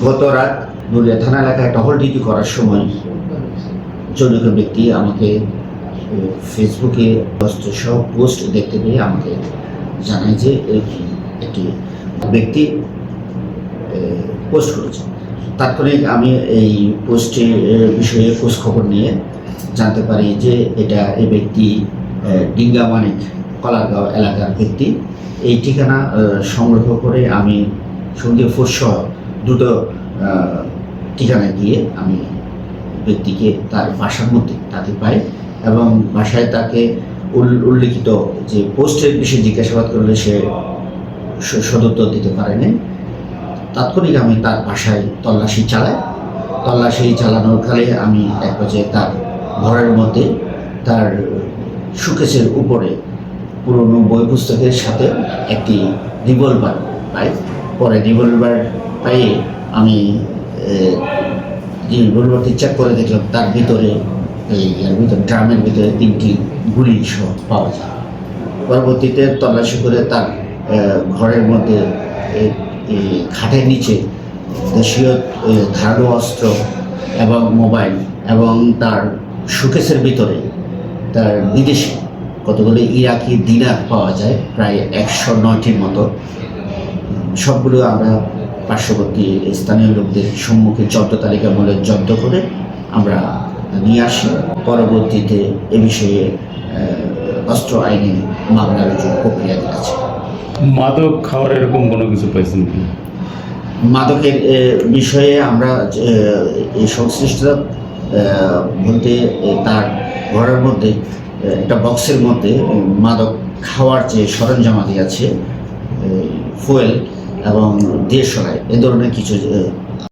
গত রাত নড়িয়া থানা এলাকায় টহল ডিউটি করার সময় জনৈক ব্যক্তি আমাকে ফেসবুকে সহ পোস্ট দেখতে পেয়ে আমাকে জানায় যে একটি ব্যক্তি পোস্ট করেছে। তাৎক্ষণিক আমি এই পোস্টের বিষয়ে খোঁজ খবর নিয়ে জানতে পারি যে এই ব্যক্তি ডিঙ্গামানিক কলারগাঁও এলাকার ব্যক্তি। এই ঠিকানা সংগ্রহ করে আমি সঙ্গীয় ফোর্স সহ দ্রুত ঠিকানায় গিয়ে আমি ব্যক্তিকে তার বাসার মধ্যে তাকে পাই এবং বাসায় তাকে উল্লিখিত যে পোস্টের বিষয়ে জিজ্ঞাসাবাদ করলে সে সদুত্তর দিতে পারেনি। তাৎক্ষণিক আমি তার বাসায় তল্লাশি চালানোর কালে আমি এক পর্যায়ে তার ঘরের মধ্যে তার শোকেসের উপরে পুরনো বই পুস্তকের সাথে একটি রিভলভার পাই। পরে রিভলভার পাইয়ে আমি রিভলভারটি চেক করে দেখলাম তার ভিতরে ড্রামের ভিতরে 3টি গুলি সহ পাওয়া যায়। পরবর্তীতে তল্লাশি করে তার ঘরের মধ্যে খাটের নিচে দেশীয় ধারালো অস্ত্র এবং মোবাইল এবং তার শোকেসের ভিতরে তার বিদেশি কতগুলো ইরাকি দিনার পাওয়া যায়, প্রায় 109টির মতো। সবগুলো আমরা পার্শ্ববর্তী স্থানীয় লোকদের সম্মুখে জব্দ তালিকা মূলে জব্দ করে আমরা নিয়ে আসি। পরবর্তীতে এ বিষয়ে অস্ত্র আইনে মামলা রুজুর প্রক্রিয়া আছে। মাদক খাওয়ার এরকম কোনো কিছু পাইছেন কি? মাদকের বিষয়ে আমরা সংশ্লিষ্টতা বলতে তার ঘরের মধ্যে একটা বক্সের মধ্যে মাদক খাওয়ার যে সরঞ্জামাদি আছে, ফুয়েল এবং দেশলাই এ ধরনের কিছু